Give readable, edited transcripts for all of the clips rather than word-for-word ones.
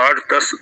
8-10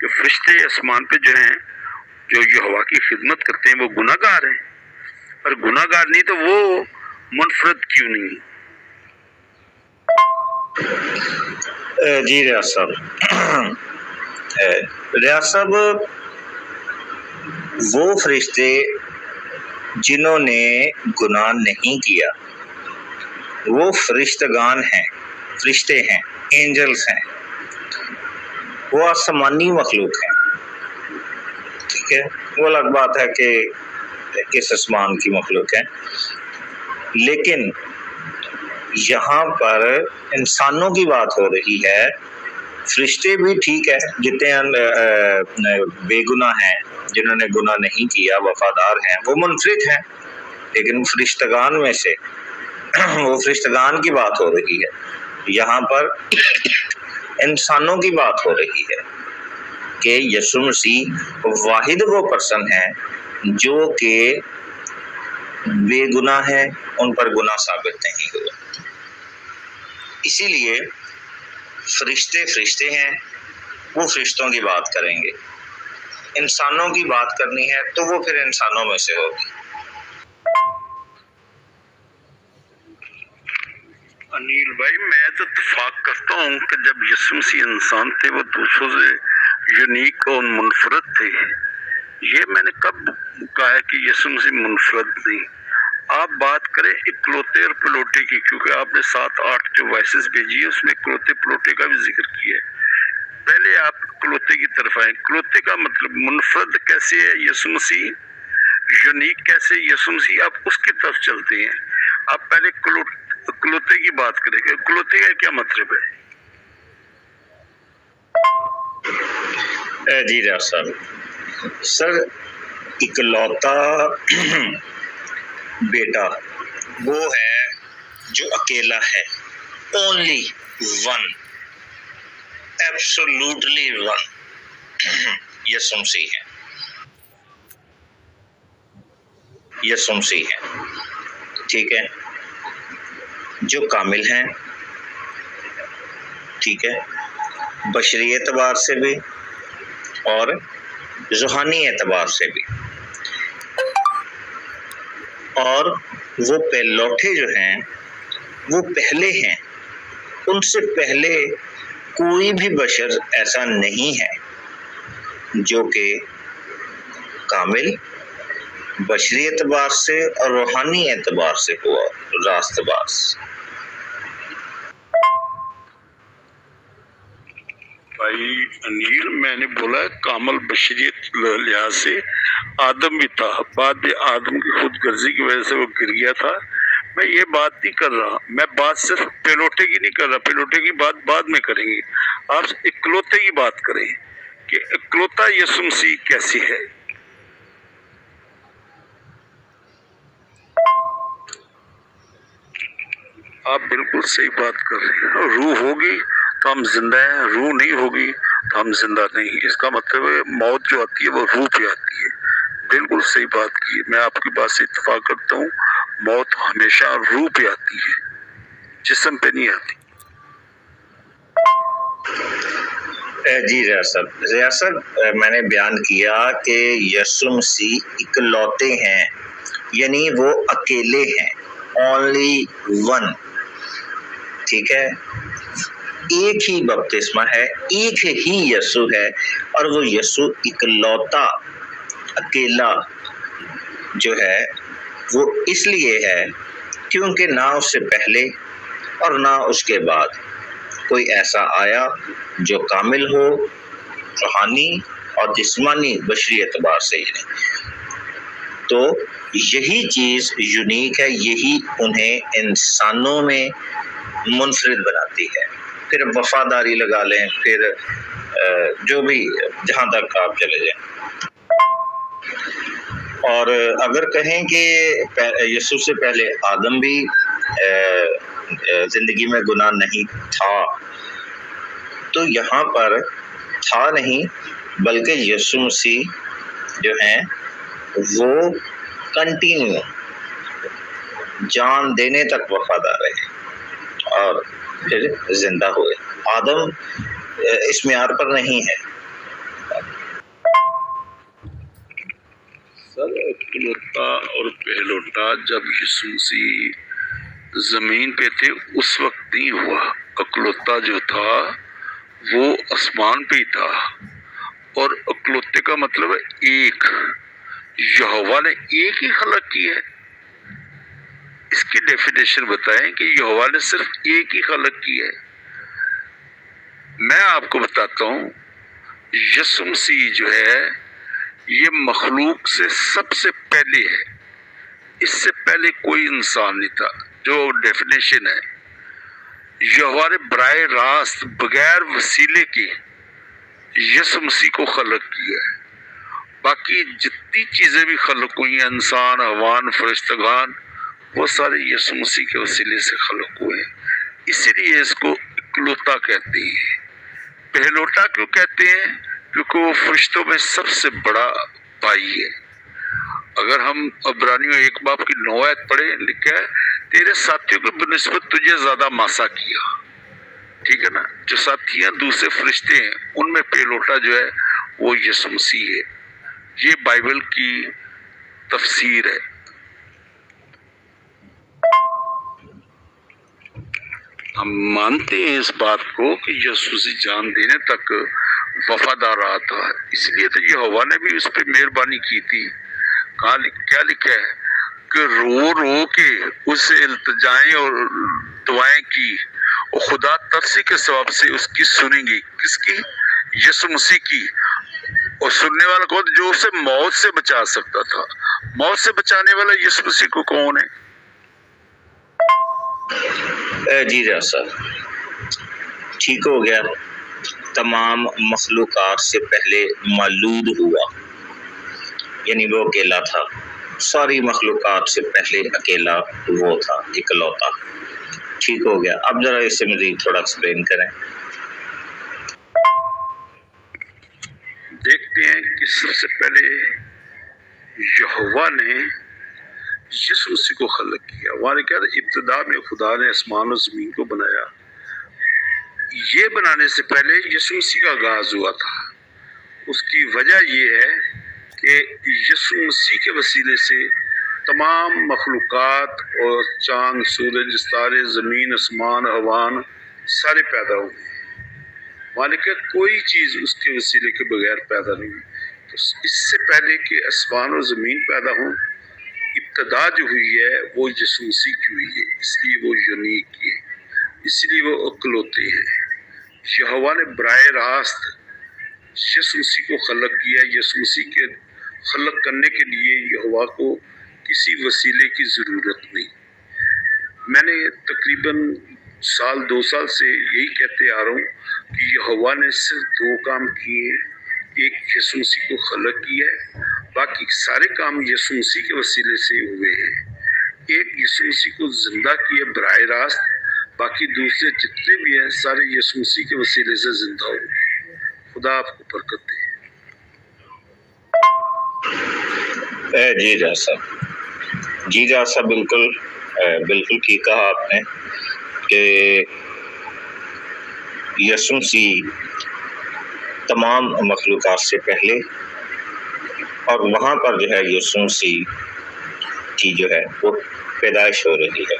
کہ فرشتے آسمان پہ جو ہیں جو یہوہ کی خدمت کرتے ہیں وہ گناہ گار ہیں، اور گناہ گار نہیں تو وہ منفرد کیوں نہیں؟ جی ریاض صاحب، ریاض صاحب وہ فرشتے جنہوں نے گناہ نہیں کیا وہ فرشتگان ہیں، فرشتے ہیں، اینجلز ہیں، وہ آسمانی مخلوق ہیں، ٹھیک ہے، وہ الگ بات ہے کہ کس آسمان کی مخلوق ہیں، لیکن یہاں پر انسانوں کی بات ہو رہی ہے۔ فرشتے بھی ٹھیک ہے جتنے بے گناہ ہیں، جنہوں نے گناہ نہیں کیا، وفادار ہیں، وہ منفرد ہیں، لیکن فرشتگان میں سے وہ فرشتگان کی بات ہو رہی ہے، یہاں پر انسانوں کی بات ہو رہی ہے کہ یسوع مسیح واحد وہ پرسن ہیں جو کہ بے گناہ ہیں، ان پر گناہ ثابت نہیں ہوا، اسی لیے فرشتے ہیں، وہ فرشتوں کی بات کریں گے، انسانوں کی بات کرنی ہے تو وہ پھر انسانوں میں سے ہوگی۔ انیل بھائی، میں تو اتفاق کرتا ہوں کہ جب یسوع مسیح انسان تھے وہ دوسروں سے یونیک اور منفرد تھے۔ یہ میں نے کب کہا ہے کہ یسوع مسیح منفرد نہیں؟ آپ بات کریں اکلوتے اور پلوٹے کی، کیونکہ آپ نے 7-8 جو وائسز بھیجی ہے اس میں اکلوتے پلوٹے کا بھی ذکر کیا ہے۔ پہلے آپ کلوتے کی طرف آئیں۔ کلوتے کا مطلب منفرد کیسے ہے یسوع مسیح، یونیک کیسے یسوع مسیح، آپ اس کی طرف چلتے ہیں۔ آپ پہلے کلوتے کی بات کریں گے، کلوتے کا کیا مطلب ہے؟ جی ریاض صاحب، سر اکلوتا بیٹا وہ ہے جو اکیلا ہے، اونلی ون، ایبسولوٹلی ون، یسوع مسیح ہے، یسوع مسیح ہے، ٹھیک ہے، جو کامل ہیں، ٹھیک ہے، بشری اعتبار سے بھی اور روحانی اعتبار سے بھی، اور وہ پہلوٹے جو ہیں وہ پہلے ہیں، ان سے پہلے کوئی بھی بشر ایسا نہیں ہے جو کہ کامل بشری اعتبار سے اور روحانی اعتبار سے ہوا راست باز۔ بھائی انیل، میں نے بولا کامل بشریت لحاظ سے آدم بھی تھا، بعد میں آدم کی خود غرضی کی وجہ سے وہ گر گیا تھا۔ میں یہ بات نہیں کر رہا، میں بات صرف پیلوٹے کی نہیں کر رہا، پیلوٹے کی بات بعد میں کریں گے، آپ اکلوتے کی بات کریں کہ اکلوتا یسوع مسیح کیسی ہے۔ آپ بالکل صحیح بات کر رہے ہیں، روح ہوگی تو ہم زندہ ہیں، روح نہیں ہوگی تو ہم زندہ نہیں۔ اس کا مطلب ہے موت جو آتی ہے وہ روح پہ آتی ہے۔ بالکل صحیح بات کی، میں آپ کی بات سے اتفاق کرتا ہوں، موت ہمیشہ روح پہ آتی ہے، جسم پہ نہیں آتی۔ جی ریاست میں نے بیان کیا کہ یسوع مسیح اکلوتے ہیں، یعنی وہ اکیلے ہیں، اونلی ون، ٹھیک ہے، ایک ہی بپتسمہ ہے، ایک ہی یسوع ہے، اور وہ یسوع اکلوتا اکیلا جو ہے وہ اس لیے ہے کیونکہ نہ اس سے پہلے اور نہ اس کے بعد کوئی ایسا آیا جو کامل ہو روحانی اور جسمانی بشری اعتبار سے ہی نہیں۔ تو یہی چیز یونیک ہے، یہی انہیں انسانوں میں منفرد بناتی ہے۔ پھر وفاداری لگا لیں، پھر جو بھی جہاں تک آپ چلے جائیں، اور اگر کہیں کہ یسوع سے پہلے آدم بھی زندگی میں گناہ نہیں تھا، تو یہاں پر تھا نہیں، بلکہ یسوع مسیح جو ہیں وہ کنٹینیو جان دینے تک وفادار رہے اور پھر زندہ ہوئے۔ آدم اس معیار پر نہیں ہے، سر اکلوتا اور پہلوٹا جب یسوع مسیح زمین پہ تھے اس وقت نہیں ہوا. اکلوتا جو تھا وہ آسمان پہ ہی تھا، اور اکلوتے کا مطلب ہے ایک. یہوہ نے ایک ہی خلق کی ہے. اس کی ڈیفینیشن بتائیں کہ یہوہ نے صرف ایک ہی خلق کی ہے. میں آپ کو بتاتا ہوں، یسوع مسیح جو ہے یہ مخلوق سے سب سے پہلے ہے. اس سے پہلے کوئی انسان نہیں تھا. جو ڈیفینیشن ہے، یہوہ نے براہ راست بغیر وسیلے کے یسوع مسیح کو خلق کیا ہے. باقی جتنی چیزیں بھی خلق ہوئی ہیں، انسان، حیوان، فرشتگان، وہ سارے یسوع مسیح کے وسیلے سے خلق ہوئے ہیں. اسی لیے اس کو اکلوتا کہتے ہیں. پہلوٹا کیوں کہتے ہیں؟ کیونکہ وہ فرشتوں میں سب سے بڑا بھائی ہے. اگر ہم عبرانیوں 1:9 پڑھیں، لکھا ہے تیرے ساتھیوں کے بنسبت تجھے زیادہ ماسا کیا. ٹھیک ہے نا؟ جو ساتھی ہیں دوسرے فرشتے ہیں، ان میں پہلوٹا جو ہے وہ یسوع مسیح ہے. یہ بائبل کی تفسیر ہے. ہم مانتے ہیں اس بات کو کہ یسوع مسیح جان دینے تک وفادار رہا تھا. اس لیے تو یہوہ نے بھی اس پہ مہربانی کی تھی. کیا لکھا ہے کہ رو رو کے اس سے التجائیں اور دعائیں کی، اور خدا ترسی کے ثواب سے اس کی سنیں گی. کس کی؟ یسوع مسیح کی. اور سننے والا کون؟ جو اسے موت سے بچا سکتا تھا. موت سے بچانے والا یسوع مسیح کو کون ہے؟ جی ریاست ٹھیک ہو گیا. تمام مخلوقات سے پہلے مولود ہوا، یعنی وہ اکیلا تھا. ساری مخلوقات سے پہلے اکیلا وہ تھا، اکلوتا. ٹھیک ہو گیا. اب ذرا اس سے مزید تھوڑا ایکسپلین کریں. دیکھتے ہیں کہ سب سے پہلے یہوہ نے یسوع مسیح کو خلق کیا. وہاں نے کہا ابتدا میں خدا نے آسمان و زمین کو بنایا. یہ بنانے سے پہلے یسوع مسیح کا آغاز ہوا تھا. اس کی وجہ یہ ہے کہ یسوع مسیح کے وسیلے سے تمام مخلوقات اور چاند، سورج، ستارے، زمین، آسمان، حیوان سارے پیدا ہوئے. وہاں نے کہا کوئی چیز اس کے وسیلے کے بغیر پیدا نہیں ہوئی. تو اس سے پہلے کہ آسمان و زمین پیدا ہوں، ابتدا جو ہوئی ہے وہ یسوع مسیح کی ہوئی ہے. اس لیے وہ یونیک ہے، اس لیے وہ اکلوتے ہیں. یہوہ نے براہ راست یسوع مسیح کو خلق کیا. یسوع مسیح کے خلق کرنے کے لیے یہوہ کو کسی وسیلے کی ضرورت نہیں. میں نے تقریباً 2 سال سے یہی کہتے آ رہا ہوں کہ یہوہ نے صرف 2 کام کیے ہیں. ایک یسوع مسیح کو خلق کیا ہے، باقی سارے کام یسوع مسیح کے وسیلے سے ہوئے ہیں. ایک یسوع مسیح کو زندہ کیا براہ راست، باقی دوسرے جتنے بھی ہیں سارے یسوع مسیح کے وسیلے سے زندہ ہوئے. خدا آپ کو برکت دے. جی جیسا بالکل ٹھیک کہا آپ نے کہ یسوع مسیح تمام مخلوقات سے پہلے، اور وہاں پر جو ہے یسوع مسیح کی جو ہے وہ پیدائش ہو رہی ہے.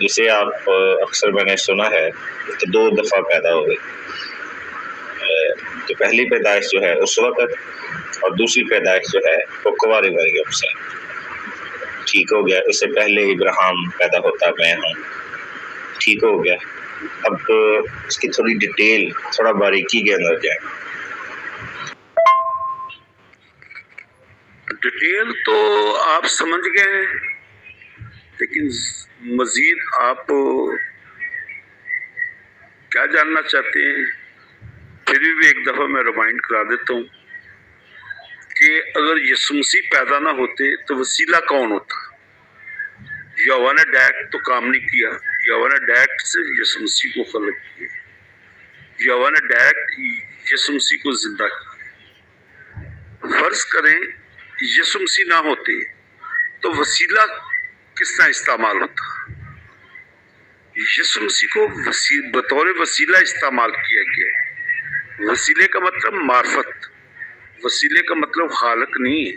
جسے آپ اکثر میں نے سنا ہے کہ 2 دفعہ پیدا ہوئے. تو پہلی پیدائش جو ہے اس وقت، اور دوسری پیدائش جو ہے وہ کنواری مریم سے. ٹھیک ہو گیا. اس سے پہلے ابراہیم پیدا ہوتا میں ہوں. ٹھیک ہو گیا. اب اس کی تھوڑی ڈیٹیل، تھوڑا باریکی کے اندر جائیں. ڈیٹیل تو آپ سمجھ گئے ہیں، لیکن مزید آپ کیا جاننا چاہتے ہیں؟ پھر بھی ایک دفعہ میں ریمائنڈ کرا دیتا ہوں کہ اگر یسوع مسیح پیدا نہ ہوتے تو وسیلہ کون ہوتا؟ یہوہ نے ڈائریکٹ تو کام نہیں کیا. یہوہ نے ڈائریکٹ سے یسوع مسیح کو خلق کیا. یہوہ نے ڈائریکٹ یسوع مسیح کو زندہ کیا. فرض کریں یسوع مسیح نہ ہوتے تو وسیلہ کس طرح استعمال ہوتا؟ یسوع مسیح کو بطور وسیلہ استعمال کیا گیا ہے. وسیلے کا مطلب معرفت، وسیلے کا مطلب خالق نہیں ہے.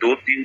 2-3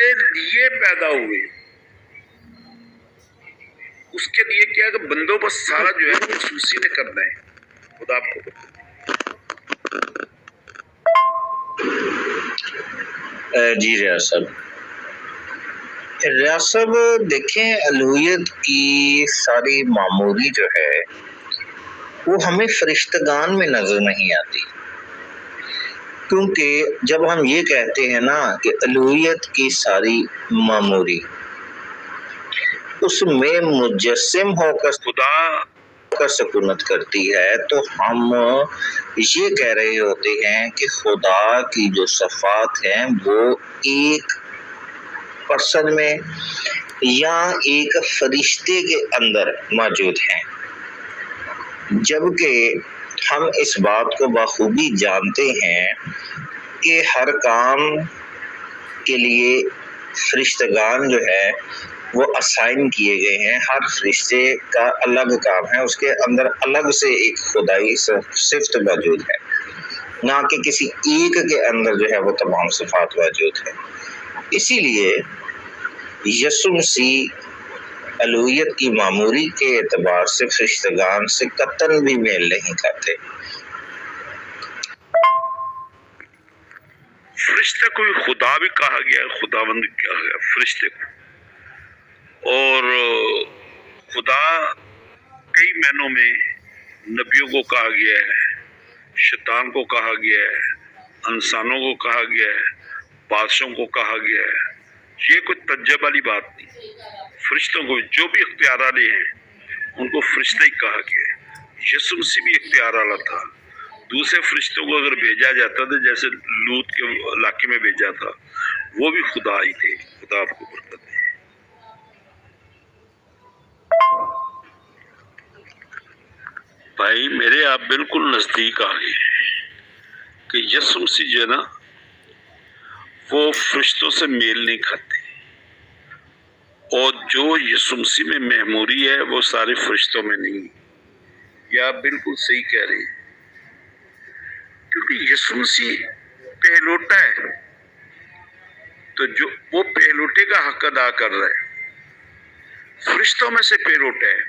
کے لیے پیدا ہوئے، اس کے لیے کیا کہ بندوبست سارا جو ہے وہ یسوع مسیح نے کرنا ہے۔ خدا آپ کو جی ریاض صاحب، ریاض صاحب دیکھیں، الوہیت کی ساری معموری جو ہے وہ ہمیں فرشتگان میں نظر نہیں آتی، کیونکہ جب ہم یہ کہتے ہیں نا کہ الوہیت کی ساری معموری، اس میں مجسم ہو کر خدا کا سکونت کرتی ہے، تو ہم یہ کہہ رہے ہوتے ہیں کہ خدا کی جو صفات ہیں وہ ایک پرسن میں یا ایک فرشتے کے اندر موجود ہیں، جبکہ ہم اس بات کو بخوبی جانتے ہیں کہ ہر کام کے لیے فرشتگان جو ہے وہ اسائن کیے گئے ہیں، ہر فرشتے کا الگ کام ہے، اس کے اندر الگ سے ایک خدائی صفت موجود ہے، نہ کہ کسی ایک کے اندر جو ہے وہ تمام صفات موجود ہے۔ اسی لیے یسوع مسیح الوہیت کی معموری کے اعتبار سے فرشتگان سے قطعاً بھی میل نہیں کھاتے۔ فرشتے کو بھی خدا بھی کہا گیا ہے، خداوند کہا گیا فرشتے کو، اور خدا کئی معنوں میں نبیوں کو کہا گیا ہے، شیطان کو کہا گیا ہے، انسانوں کو کہا گیا ہے، بادشاہوں کو کہا گیا ہے۔ یہ کوئی تجب والی بات نہیں، فرشتوں کو جو بھی اختیار والے ہیں ان کو فرشتے ہی کہا گیا ہے۔ یسوع مسیح بھی اختیار والا تھا، دوسرے فرشتوں کو اگر بھیجا جاتا تھا جیسے لوط کے علاقے میں بھیجا تھا، وہ بھی خدا ہی تھے۔ خدا آپ کو برکت دے۔ بھائی میرے آپ بالکل نزدیک آ گئے کہ یسوع مسیح جو ہے نا وہ فرشتوں سے میل نہیں کھاتے، اور جو یسوع مسیح میں معموری ہے وہ سارے فرشتوں میں نہیں۔ یہ آپ بالکل صحیح کہہ رہے ہیں، کیونکہ یسوع مسیح پہلوٹا ہے، تو جو وہ پہلوٹے کا حق ادا کر رہا ہے، فرشتوں میں سے پہلوٹا ہے،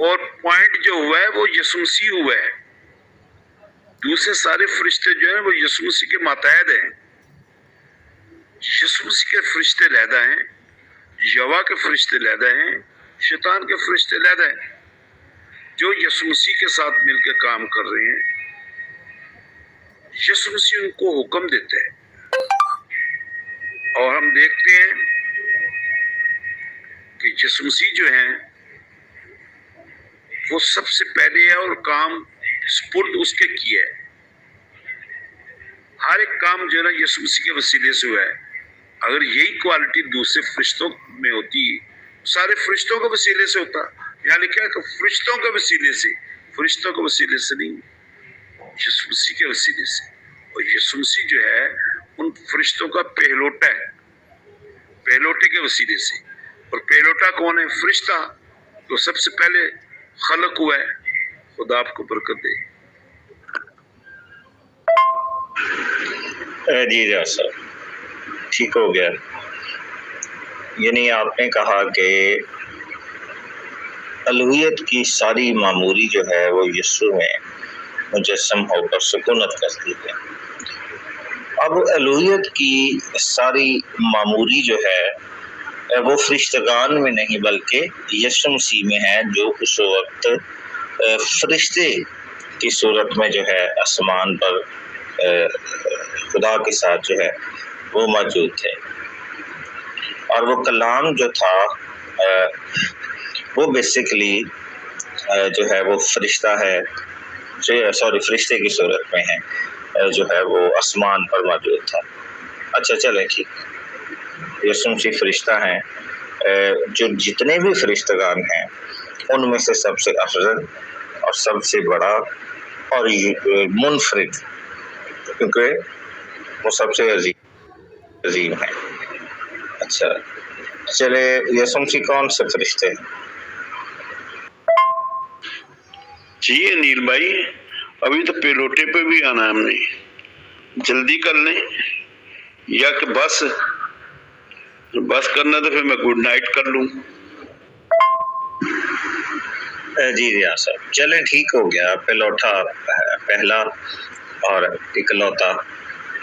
اور پوائنٹ جو ہوا ہے وہ یسوع مسیح ہوا ہے۔ دوسرے سارے فرشتے جو ہیں وہ یسوع مسیح کے ماتحت ہیں۔ یسوع مسیح کے فرشتے علیحدہ ہیں، یہوہ کے فرشتے علیحدہ ہیں، شیطان کے فرشتے علیحدہ ہیں، جو یسوع مسیح کے ساتھ مل کے کام کر رہے ہیں۔ یسوع مسیح ان کو حکم دیتے ہیں، اور ہم دیکھتے ہیں کہ یسوع مسیح جو ہیں وہ سب سے پہلے ہے، اور کام سپرد اس کے کیا ہے۔ ہر ایک کام جو ہے نا یسوع مسیح کے وسیلے سے ہوا ہے۔ اگر یہی کوالٹی دوسرے فرشتوں میں ہوتی، سارے فرشتوں کے وسیلے سے ہوتا۔ یہاں لکھا ہے کہ فرشتوں کے وسیلے سے، فرشتوں کے وسیلے سے نہیں، یسوع مسیح کے وسیلے سے۔ اور یسوع مسیح جو ہے ان فرشتوں کا پہلوٹا ہے، پہلوٹے کے وسیلے سے۔ اور پہلوٹا کون ہے؟ فرشتہ، تو سب سے پہلے خلق ہوا ہے۔ خدا آپ کو برکت دے۔ جی ریاض صاحب ٹھیک ہو گیا، یعنی آپ نے کہا کہ الوہیت کی ساری معموری جو ہے وہ یسوع میں مجسم ہو کر سکونت کرتی ہے۔ اب الوہیت کی ساری معموری جو ہے وہ فرشتگان میں نہیں بلکہ یسوع مسیح میں ہے، جو اس وقت فرشتے کی صورت میں جو ہے آسمان پر خدا کے ساتھ جو ہے وہ موجود تھے، اور وہ کلام جو تھا وہ بیسیکلی جو ہے وہ فرشتہ ہے، فرشتے کی صورت میں ہے، جو ہے وہ آسمان پر موجود تھا۔ اچھا چلیں ٹھیک، یسوع مسیح فرشتہ ہیں، جو جتنے بھی فرشتگان ہیں ان میں سے سب سے افضل اور سب سے بڑا اور منفرد، کیونکہ وہ سب سے عظیم ہے۔ اچھا چلے، یسوع مسیح کون سے فرشتے ہیں؟ جی انیل بھائی، ابھی تو پیلوٹے پہ بھی آنا ہے، ہم نے جلدی کر لیں۔ یا کہ بس کرنا تو پھر میں گڈ نائٹ کر لوں. جی ریاض صاحب چلیں ٹھیک ہو گیا، پلوٹا پہلا اور اکلوتا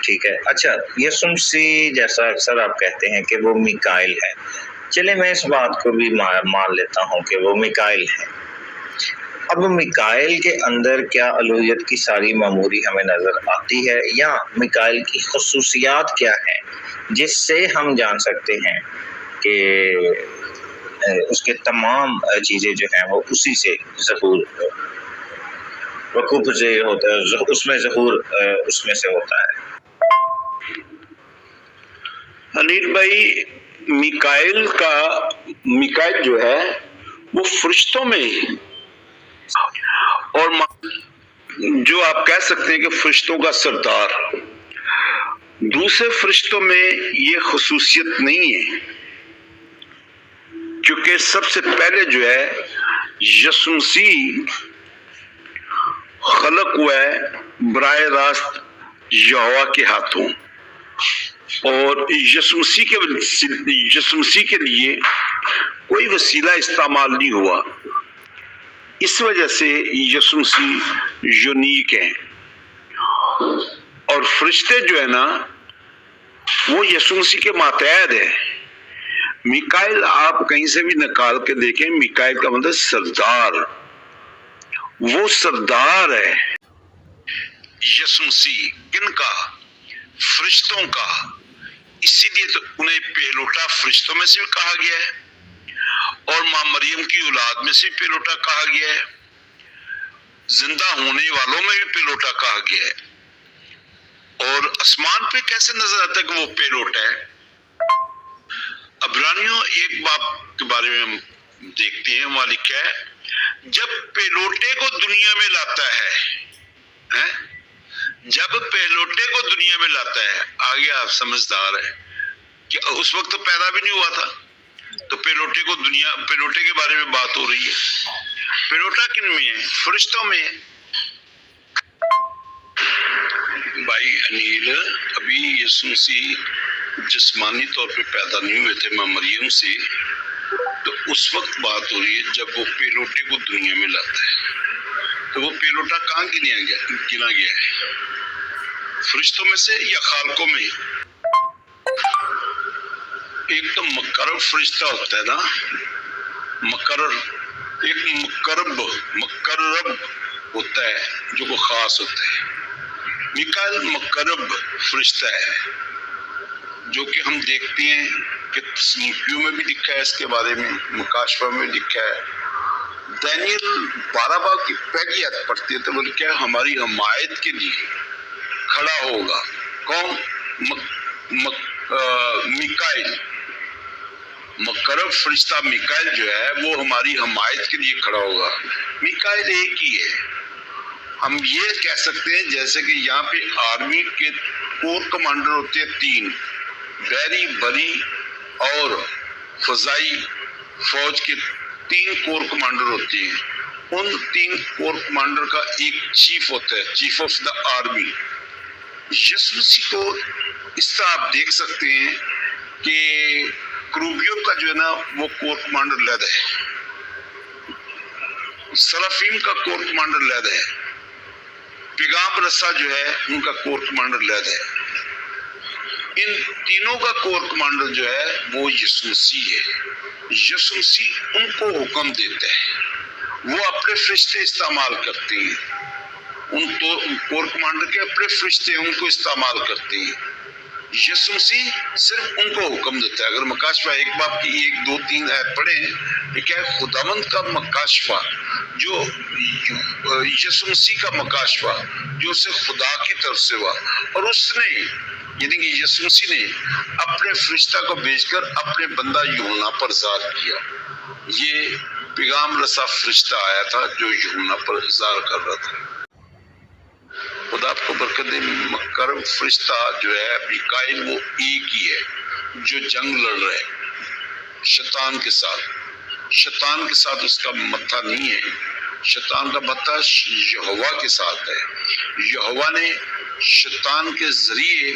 ٹھیک ہے. اچھا یسوع مسیح جیسا اکثر آپ کہتے ہیں کہ وہ میکائیل ہے، چلیں میں اس بات کو بھی مان لیتا ہوں کہ وہ میکائیل ہے. اب میکائیل کے اندر کیا الوہیت کی ساری معموری ہمیں نظر آتی ہے، یا میکائیل کی خصوصیات کیا ہیں جس سے ہم جان سکتے ہیں کہ اس کے تمام چیزیں جو ہیں وہ اسی سے ظہور وقوف سے ہوتا ہے، اس میں ظہور اس میں سے ہوتا ہے. انیل بھائی، میکائیل جو ہے وہ فرشتوں میں اور جو آپ کہہ سکتے ہیں کہ فرشتوں کا سردار. دوسرے فرشتوں میں یہ خصوصیت نہیں ہے، کیونکہ سب سے پہلے جو ہے یسوع مسیح خلق ہوا ہے براہ راست یہوہ کے ہاتھوں، اور یسوع مسیح کے لیے کوئی وسیلہ استعمال نہیں ہوا. اس وجہ سے یسوع مسیح یونیک ہیں. اور فرشتے جو ہے نا وہ یسوع مسیح کے ماتحت ہے. میکائیل آپ کہیں سے بھی نکال کے دیکھیں، میکائیل کا مطلب سردار، وہ سردار ہے. یسوع مسیح کن کا؟ فرشتوں کا. اسی لیے تو انہیں پہلوٹا فرشتوں میں سے بھی کہا گیا ہے، اور ماں مریم کی اولاد میں سے بھی پہلوٹا کہا گیا ہے، زندہ ہونے والوں میں بھی پہلوٹا کہا گیا ہے. اور آسمان پہ کیسے نظر آتا ہے کہ وہ پہلوٹا ہے؟ عبرانیوں ایک باب کے بارے میں ہم دیکھتے ہیں، وہاں لکھا ہے جب پہلوٹے کو دنیا میں لاتا ہے، جب پہلوٹے کو دنیا میں لاتا ہے، آگے آپ سمجھدار ہیں کہ اس وقت تو پیدا بھی نہیں ہوا تھا، تو پہلوٹے کے بارے میں بات ہو رہی ہے. پہلوٹا کن میں ہے؟ فرشتوں میں. بھائی انیل، ابھی یسوع مسیح جسمانی طور پہ پیدا نہیں ہوئے تھے ماں مریم سے، تو اس وقت بات ہو رہی ہے جب وہ پہلوٹے کو دنیا میں لاتا ہے. تو وہ پہلوٹا کہاں گنا گیا ہے؟ فرشتوں میں سے یا خالقوں میں؟ ایک تو مقرب فرشتہ ہوتا ہے نا، ایک مقرب ہوتا ہے جو کو خاص ہوتا ہے. میکائیل مقرب فرشتہ ہے، جو کہ ہم دیکھتے ہیں کہ تصنیفیوں میں بھی لکھا ہے، اس کے بارے میں مکاشفہ میں لکھا ہے. دانیل 12 باب کی پہلی آیت پڑھتے ہیں تو وہ لکھا ہے ہماری حمایت کے لیے کھڑا ہوگا. کون؟ میکائیل. مقرب فرشتہ میکائیل جو ہے وہ ہماری حمایت کے لیے کھڑا ہوگا. میکائیل ایک ہی ہے. ہم یہ کہہ سکتے ہیں جیسے کہ یہاں پہ آرمی کے کور کمانڈر ہوتے ہیں 3، بحری، بری اور فضائی فوج کے 3 کور کمانڈر ہوتے ہیں. ان 3 کور کمانڈر کا ایک چیف ہوتا ہے، چیف آف دا آرمی. یسوع مسیح کو اس طرح آپ دیکھ سکتے ہیں کہ کروبیوں کا جو ہے نا وہ کور کمانڈر لید ہے، سرافیم کا کور کمانڈر لید ہے، پیغام رسا جو ہے ان کا کور کمانڈر لید ہے. ان تینوں کا کور کمانڈر جو ہے وہ یسوع مسیح ہے. یسوع مسیح ان کو حکم دیتا ہے، وہ اپنے فرشتے استعمال کرتے ہیں. ان تو کور کمانڈر کے اپنے فرشتے ہیں، ان کو استعمال کرتے ہیں. یسوع مسیح صرف ان کو حکم دیتا ہے. اگر مکاشفہ 1 باب کی 1، 2، 3 آیت پڑھیں، یہ کیا ہے؟ خداوند کا مکاشفہ، جو یسوع مسیح کا مکاشفہ جو اسے خدا کی طرف سے ہوا، اور اس نے یعنی کہ یسوع مسیح نے اپنے فرشتہ کو بھیج کر اپنے بندہ یوحنا پر ظاہر کیا. یہ پیغام رسا فرشتہ آیا تھا جو یوحنا پر ظاہر کر رہا تھا. خدا آپ کو برکت دے. مقرب فرشتہ جو ہے میکائیل وہ ایک ہی ہے جو جنگ لڑ رہا ہے شیطان کے ساتھ. شیطان کے ساتھ اس کا متھا نہیں ہے، شیطان کا متھا یہوہ کے ساتھ ہے. یہوہ نے شیطان کے ذریعے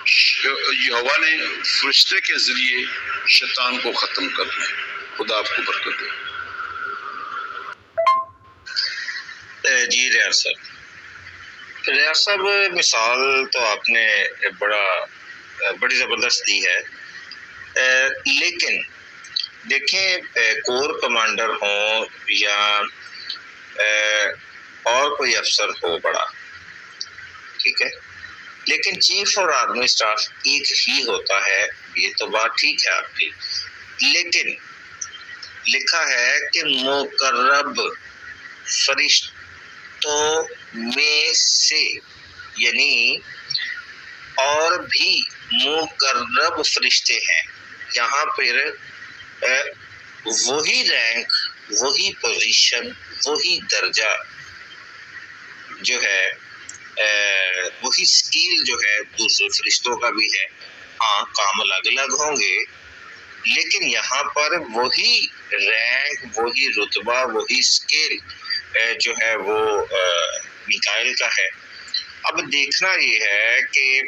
یہوہ نے فرشتے کے ذریعے شیطان کو ختم کرنا ہے۔ خدا آپ کو برکت دے۔ جی ریاض صاحب مثال تو آپ نے بڑی زبردست دی ہے، لیکن دیکھیں کور کمانڈر ہوں یا اور کوئی افسر ہو بڑا، ٹھیک ہے، لیکن چیف اور آرمی اسٹاف ایک ہی ہوتا ہے، یہ تو بات ٹھیک ہے آپ کی، لیکن لکھا ہے کہ مقرب فرشتوں میں سے، یعنی اور بھی مقرب فرشتے ہیں، یہاں پر وہی رینک، وہی پوزیشن، وہی درجہ جو ہے، وہی سکیل جو ہے دوسرے فرشتوں کا بھی ہے، ہاں کام الگ الگ ہوں گے، لیکن یہاں پر وہی رینک، وہی رتبہ، وہی سکیل جو ہے وہ میکائیل کا ہے۔ اب دیکھنا یہ ہے کہ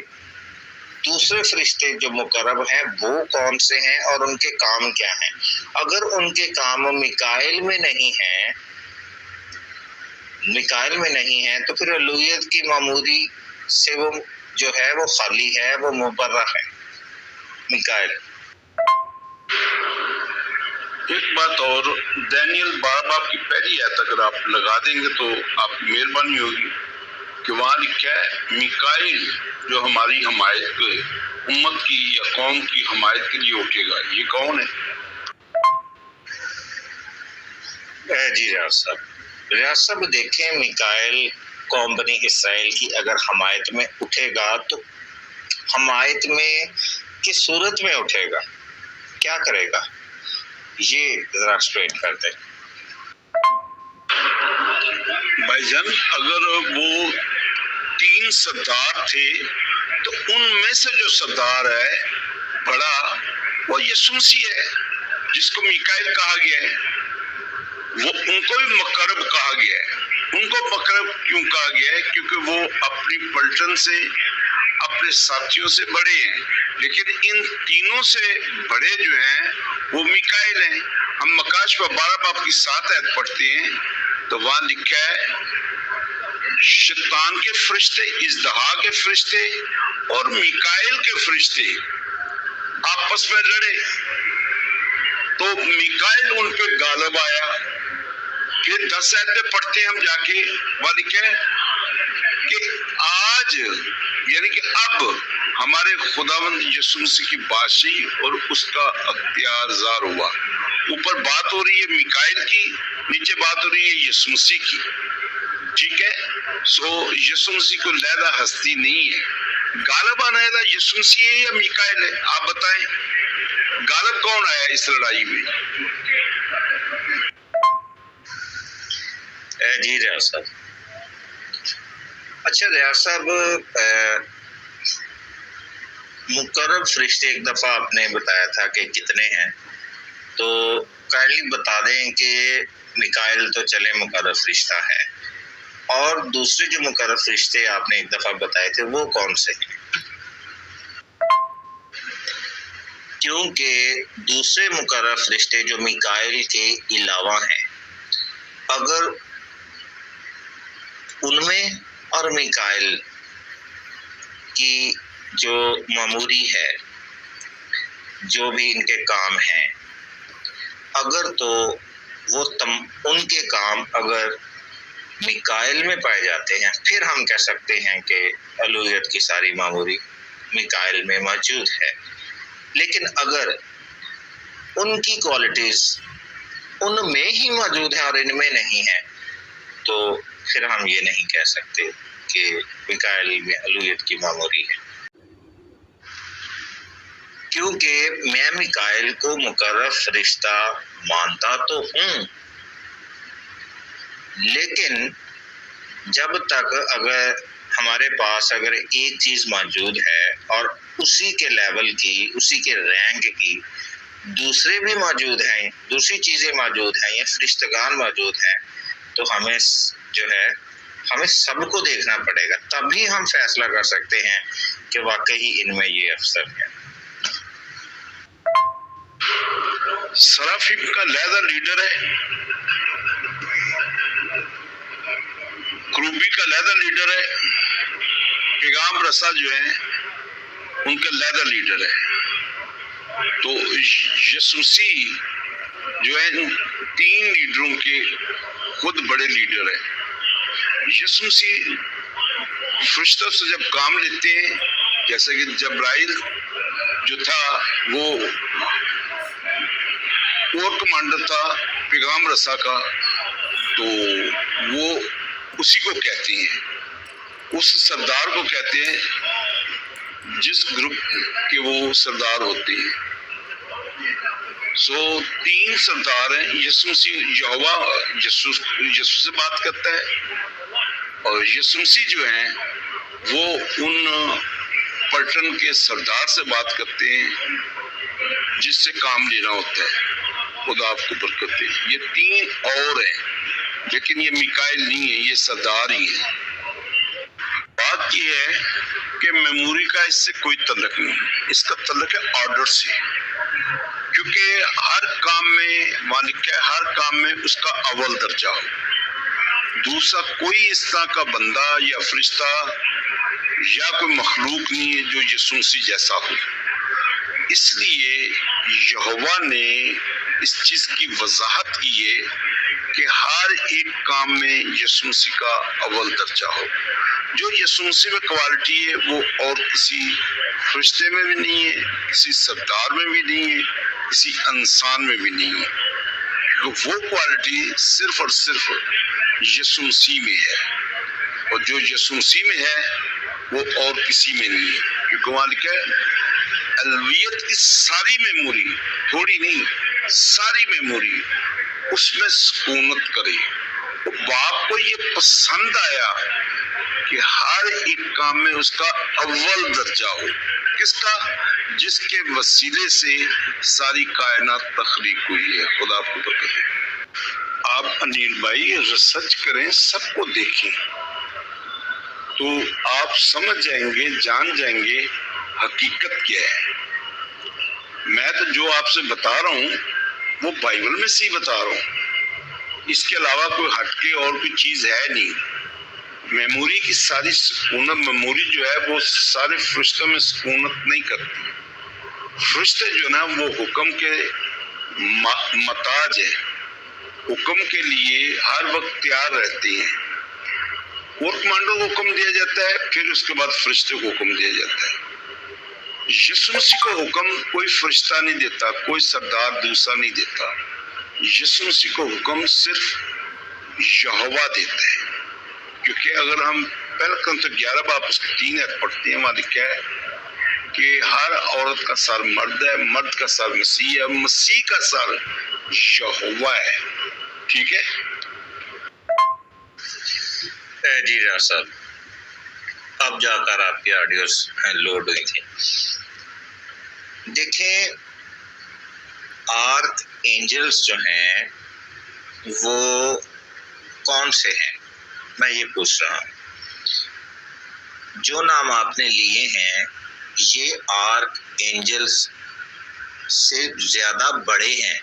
دوسرے فرشتے جو مقرب ہیں وہ کون سے ہیں اور ان کے کام کیا ہیں۔ اگر ان کے کام میکائیل میں نہیں ہیں تو پھر الوہیت کی معموری سے وہ جو ہے وہ خالی ہے، وہ مبرہ ہے میکائیل۔ ایک بات اور، دانیل 12 باب کی پہلی آیت اگر آپ لگا دیں گے تو آپ کی مہربانی ہوگی کہ وہاں لکھا ہے میکائیل جو ہماری حمایت کے، امت کی یا قوم کی حمایت کے لیے اٹھے گا۔ یہ کون ہے؟ جی ریاض صاحب دیکھیں، میکائیل قوم بنی اسرائیل کی اگر حمایت میں اٹھے گا تو حمایت میں کس صورت میں اٹھے گا، کیا کرے گا، یہ ذرا اسٹریٹ کر دیں۔ بھائی جان اگر وہ 3 سردار تھے تو ان میں سے جو سردار ہے بڑا وہ یسوع مسیح ہے، جس کو میکائیل کہا گیا ہے، وہ ان کو بھی مقرب کہا گیا ہے۔ ان کو مقرب کیوں کہا گیا ہے؟ کیونکہ وہ اپنی پلٹن سے، اپنے ساتھیوں سے بڑے ہیں، لیکن ان تینوں سے بڑے جو ہیں وہ میکائیل ہیں۔ ہم مکاشفہ 12 باب کی 7 آیت پڑھتے ہیں تو وہاں لکھا ہے شیطان کے فرشتے، ازدہا کے فرشتے اور میکائیل کے فرشتے آپس میں لڑے تو میکائیل ان پہ غالب آیا۔ پھر 10 آیتیں پڑھتے ہیں ہم جا کے، وہاں لکھا ہے کہ آج یعنی کہ اب ہمارے خداوند یسوع مسیح کی بادشاہی اور اس کا اختیار زار ہوا۔ اوپر بات ہو رہی ہے میکائیل کی، نیچے بات ہو رہی ہے یسوع مسیح کی، ٹھیک ہے۔ سو یسوع مسیح کو علیحدہ ہستی نہیں ہے، غالب آنے والا یسوع مسیح ہے یا میکائیل ہے؟ آپ بتائیں غالب کون آیا اس لڑائی میں؟ جی ریاض صاحب، اچھا ریاض صاحب مقرب فرشتے ایک دفعہ آپ نے بتایا تھا کہ کتنے ہیں، تو کائنڈلی بتا دیں کہ میکائیل تو چلے مقرب فرشتہ ہے، اور دوسرے جو مقرب فرشتے آپ نے ایک دفعہ بتائے تھے وہ کون سے ہیں؟ کیونکہ دوسرے مقرب فرشتے جو میکائیل کے علاوہ ہیں، اگر ان میں اور میکائیل کی جو معموری ہے، جو بھی ان کے کام ہیں، اگر تو وہ ان کے کام اگر میکائیل میں پائے جاتے ہیں، پھر ہم کہہ سکتے ہیں کہ الوہیت کی ساری معموری میکائیل میں موجود ہے۔ لیکن اگر ان کی کوالٹیز ان میں ہی موجود ہیں اور ان میں نہیں ہیں تو پھر ہم یہ نہیں کہہ سکتے کہ میکائیل میں الوہیت کی معموری ہے، کیونکہ میں میکائیل کو مقرب فرشتہ مانتا تو ہوں، لیکن جب تک اگر ہمارے پاس اگر ایک چیز موجود ہے اور اسی کے لیول کی، اسی کے رینک کی دوسرے بھی موجود ہیں، دوسری چیزیں موجود ہیں یا فرشتگان موجود ہیں، تو ہمیں جو ہے ہمیں سب کو دیکھنا پڑے گا، تبھی ہم فیصلہ کر سکتے ہیں کہ واقعی ان میں یہ افسر ہے۔ سرافیم کا علیحدہ لیڈر ہے، کروبی کا علیحدہ لیڈر ہے، پیغام رسا جو ہے ان کا علیحدہ لیڈر ہے۔ تو یسوسی جو ہے ان 3 لیڈروں کے خود بڑے لیڈر ہیں۔ یسوسی فرشتوں سے جب کام لیتے ہیں، جیسے کہ جبرائیل جو تھا وہ اور کمانڈر تھا پیغام رسا کا، تو وہ اسی کو کہتے ہیں، اس سردار کو کہتے ہیں جس گروپ کے وہ سردار ہوتے ہیں۔ سو 3 سردار ہیں، یسوع مسیح یہوہ یسوع سے بات کرتا ہے، اور یسوع مسیح جو ہیں وہ ان پلٹن کے سردار سے بات کرتے ہیں جس سے کام لینا ہوتا ہے۔ خدا آپ کو برکت دے۔ یہ 3 اور ہیں، لیکن یہ میکائیل نہیں ہے، یہ سردار ہی ہے۔ بات یہ ہے کہ میموری کا اس سے کوئی تعلق نہیں، اس کا تعلق ہے آرڈر سے، کیونکہ ہر کام میں مالک ہے، ہر کام میں اس کا اول درجہ ہو۔ دوسرا کوئی اس طرح کا بندہ یا فرشتہ یا کوئی مخلوق نہیں ہے جو یسوع مسیح جیسا ہو۔ اس لیے یہوہ نے اس چیز کی وضاحت کی ہے کہ ہر ایک کام میں یسوع مسیح کا اول درجہ ہو۔ جو یسوع مسیح میں کوالٹی ہے وہ اور کسی فرشتے میں بھی نہیں ہے، کسی سردار میں بھی نہیں ہے، کسی انسان میں بھی نہیں ہے، کیونکہ وہ کوالٹی صرف اور صرف یسوع مسیح میں ہے، اور جو یسوع مسیح میں ہے وہ اور کسی میں نہیں ہے۔ کیونکہ وہاں لکھا ہے الوہیت کی ساری میموری، تھوڑی نہیں، ساری میموری اس میں سکونت کرے۔ باپ کو یہ پسند آیا کہ ہر ایک کام میں اس کا اول درجہ ہو۔ کس کا؟ جس کے وسیلے سے ساری کائنات تخلیق ہوئی ہے۔ خدا آپ کو برکت دے۔ آپ انیل بھائی ریسرچ کریں، سب کو دیکھیں، تو آپ سمجھ جائیں گے، جان جائیں گے حقیقت کیا ہے۔ میں تو جو آپ سے بتا رہا ہوں وہ بائبل میں سے ہی بتا رہا ہوں، اس کے علاوہ کوئی ہٹ کے اور کوئی چیز ہے نہیں۔ میموری کی ساری سکونت، میموری جو ہے وہ سارے فرشتوں میں سکونت نہیں کرتی۔ فرشتے جو نا وہ حکم کے محتاج ہیں، حکم کے لیے ہر وقت تیار رہتے ہیں۔ اور کمانڈر کو حکم دیا جاتا ہے، پھر اس کے بعد فرشتے کو حکم دیا جاتا ہے۔ یسوع مسیح کو حکم کوئی فرشتہ نہیں دیتا، کوئی سردار دوسرا نہیں دیتا۔ یسوع مسیح کو حکم صرف یہوہ دیتا ہے، کیونکہ اگر ہم پہلا کرنتھیوں 11 باب اس کے 3 آیت پڑھتے ہیں، وہاں لکھا ہے کہ ہر عورت کا سر مرد ہے، مرد کا سر مسیح ہے، مسیح کا سر یہوہ ہے۔ ٹھیک ہے جی ریاض صاحب، اب جا کر آپ کی آڈیوز لوڈ ہوئی تھی۔ دیکھیں، آرک اینجلز جو ہیں وہ کون سے ہیں، میں یہ پوچھ رہا ہوں۔ جو نام آپ نے لیے ہیں یہ آرک اینجلز سے زیادہ بڑے ہیں۔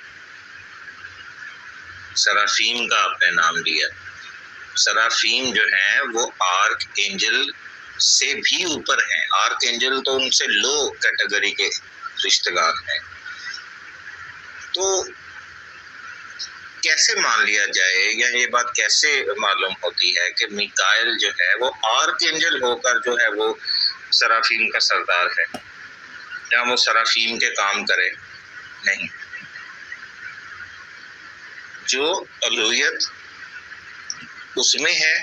سرافیم کا آپ نے نام لیا، سرافیم جو ہیں وہ آرک اینجل سے بھی اوپر ہیں۔ آرک اینجل تو ان سے لو کیٹیگری کے رشتہ دار ہیں۔ تو کیسے مان لیا جائے یا یہ بات کیسے معلوم ہوتی ہے کہ میکائیل جو ہے وہ آرک اینجل ہو کر جو ہے وہ سرافیم کا سردار ہے، یا وہ سرافیم کے کام کرے؟ نہیں، جو الوہیت اس میں ہے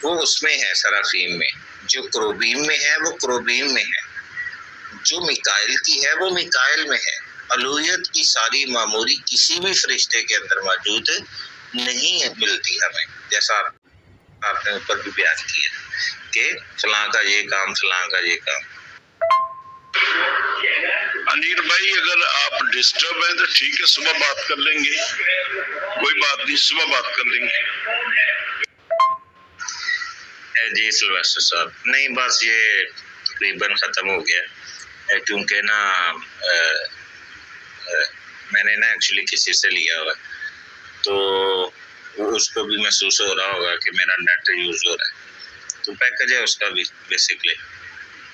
وہ اس میں ہے، سرافیم میں۔ جو کروبیم میں ہے وہ کروبیم میں ہے، جو میکائیل کی ہے وہ میکائیل میں ہے۔ الوہیت کی ساری معموری کسی بھی فرشتے کے اندر موجود نہیں ملتی ہمیں، جیسا آپ نے اوپر بھی بیان کیا کہ فلاں کا یہ کام، فلاں کا یہ کام۔ انیل بھائی اگر آپ ڈسٹرب ہیں تو ٹھیک ہے، صبح بات کر لیں گے، کوئی بات نہیں، صبح بات کر لیں گے۔ جی سلویسٹر صاحب، نہیں بس یہ تقریباً ختم ہو گیا، کیونکہ نا میں نے نا ایکچولی کسی سے لیا ہوا، تو اس کو بھی محسوس ہو رہا ہوگا کہ میرا نیٹ یوز ہو رہا ہے، تو پیکج ہے اس کا بھی بیسکلی،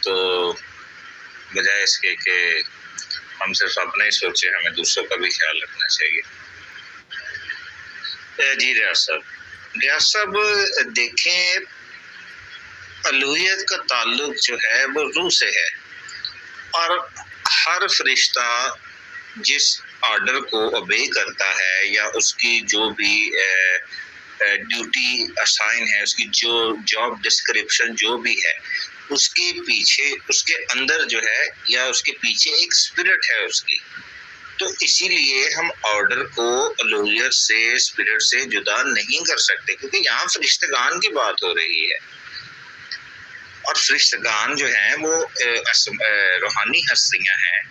تو بجائے اس کے کہ ہم صرف اپنا ہی سوچیں، ہمیں دوسروں کا بھی خیال رکھنا چاہیے۔ جی ریاض صاحب دیکھیں، الوہیت کا تعلق جو ہے وہ روح سے ہے، اور ہر فرشتہ جس آرڈر کو اوبے کرتا ہے یا اس کی جو بھی ڈیوٹی اسائن ہے، اس کی جو جاب ڈسکرپشن جو بھی ہے، اس کے پیچھے، اس کے اندر جو ہے یا اس کے پیچھے ایک اسپرٹ ہے اس کی، تو اسی لیے ہم آرڈر کو الوہیت سے، اسپرٹ سے جدا نہیں کر سکتے، کیونکہ یہاں فرشتگان کی بات ہو رہی ہے، اور فرشتگان جو ہیں وہ روحانی ہستیاں ہیں،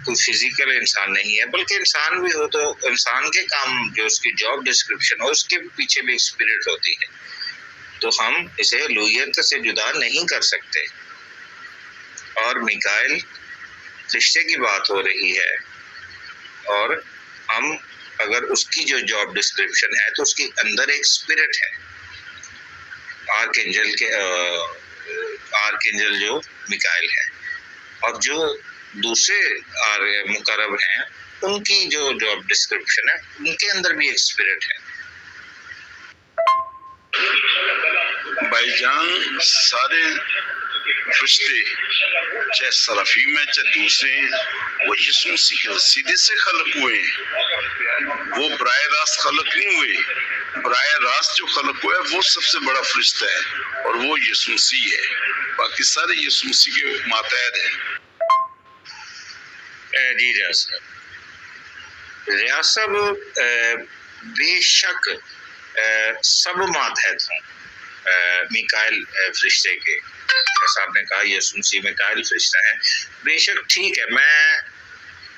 کوئی فزیکل انسان نہیں ہے، بلکہ انسان بھی ہو تو انسان کے کام جو اس کی جاب ڈسکرپشن ہو، اس کے پیچھے بھی اسپرٹ ہوتی ہے، تو ہم اسے الوہیت سے جدا نہیں کر سکتے۔ اور میکائیل فرشتے کی بات ہو رہی ہے، اور ہم اگر اس کی جو جاب ڈسکرپشن ہے تو اس کے اندر ایک اسپرٹ ہے، آرک اینجل جو میکائیل ہے، اور جو دوسرے مقرب ہیں ان کی جو جاب ڈسکرپشن ہے ان کے اندر بھی ایک اسپرٹ ہے۔ بھائی جان، سارے فرشتے چاہے سرافیم ہیں چاہے دوسرے ہیں، وہ یسوع مسیح کے وسیلے سے خلق ہوئے ہیں، وہ براہ راست خلق نہیں ہوئے، براہ راست جو خلق ہوا ہے وہ سب سے بڑا فرشتہ ہے، اور وہ یسوع مسیح ہے، باقی سارے یسوع مسیح کے ماتحت ہیں۔ جی ریاض صاحب بے شک سب ماتحت ہوں میکائیل فرشتے کے، جیسا آپ نے کہا یسوع مسیح میکائیل فرشتہ ہے، بے شک ٹھیک ہے، میں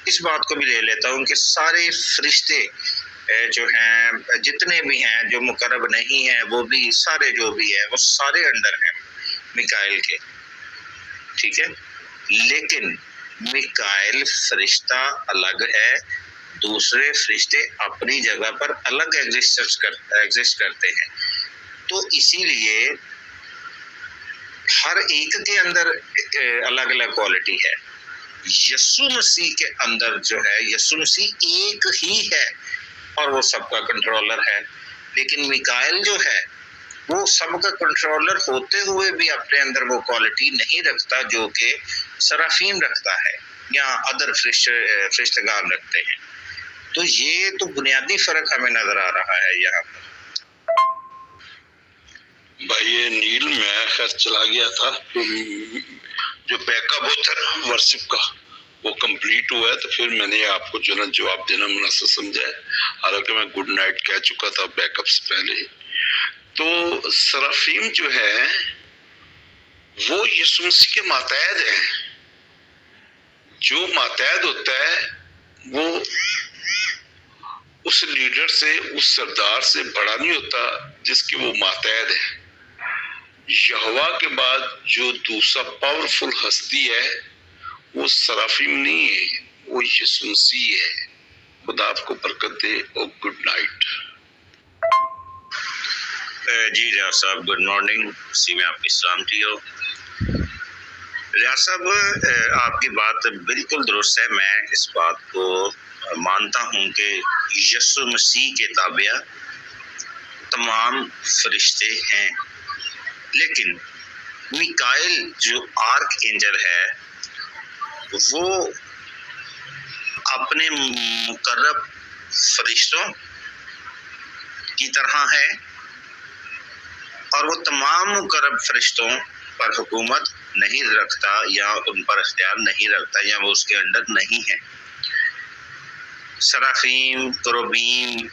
اس بات کو بھی لے لیتا ہوں کہ سارے فرشتے جو ہیں، جتنے بھی ہیں جو مقرب نہیں ہیں، وہ بھی سارے جو بھی ہیں وہ سارے انڈر ہیں میکائیل کے، ٹھیک ہے، لیکن میکائیل فرشتہ الگ ہے، دوسرے فرشتے اپنی جگہ پر الگ ایگزسٹ کرتے ہیں، تو اسی لیے ہر ایک کے اندر الگ الگ کوالٹی ہے۔ یسوع مسیح کے اندر جو ہے، یسوع مسیح ایک ہی ہے اور وہ سب کا کنٹرولر ہے، لیکن میکائیل جو ہے وہ سب کا کنٹرولر ہوتے ہوئے بھی اپنے اندر وہ کوالٹی نہیں رکھتا جو کہ سرافیم رکھتا ہے یا ادر فرشتگان رکھتے ہیں، تو یہ تو بنیادی فرق ہمیں نظر آ رہا ہے یہاں پر۔ بھائی یہ نیل میں خیر چلا گیا تھا، جو بیک اپ ہوتا ہے ورشپ کا وہ کمپلیٹ ہوا ہے، تو پھر میں نے آپ کو جو نا جواب دینا مناسب سمجھا ہے، حالانکہ میں گڈ نائٹ کہہ چکا تھا بیک اپ سے پہلے۔ تو سرافیم جو ہے وہ یسوع مسیح کے ماتحت ہے، جو ماتحت ہوتا ہے وہ اس لیڈر سے، اس سردار سے بڑا نہیں ہوتا جس کی وہ ماتحت ہے۔ یہوہ کے بعد جو دوسرا پاورفل ہستی ہے وہ سرافیم نہیں ہے، وہ یسوع مسیح ہے۔ خدا آپ کو برکت دے، اور گڈ نائٹ۔ جی ریاض صاحب گڈ مارننگ، اسی میں آپ کی سلامتی ہو۔ ریاض صاحب آپ کی بات بالکل درست ہے، میں اس بات کو مانتا ہوں کہ یسوع مسیح کے تابع تمام فرشتے ہیں، لیکن میکائیل جو آرک اینجل ہے وہ اپنے مقرب فرشتوں کی طرح ہے، اور وہ تمام مقرب فرشتوں پر حکومت نہیں رکھتا یا ان پر اختیار نہیں رکھتا یا وہ اس کے انڈر نہیں ہے۔ سرافیم، کروبیم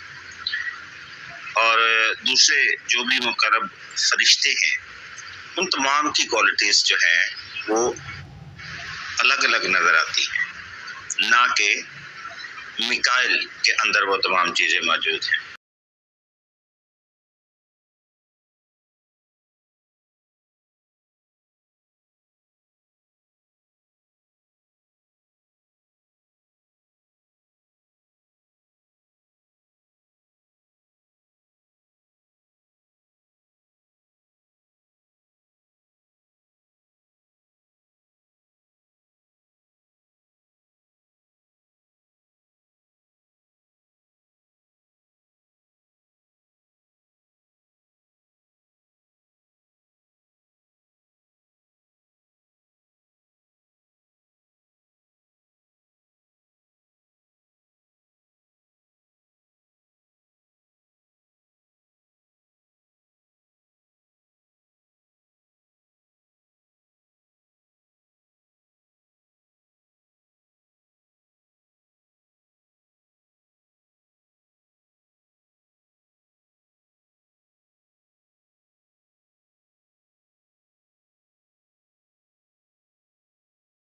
اور دوسرے جو بھی مقرب فرشتے ہیں، ان تمام کی کوالٹیز جو ہیں وہ الگ الگ نظر آتی ہیں، نہ کہ میکائیل کے اندر وہ تمام چیزیں موجود ہیں۔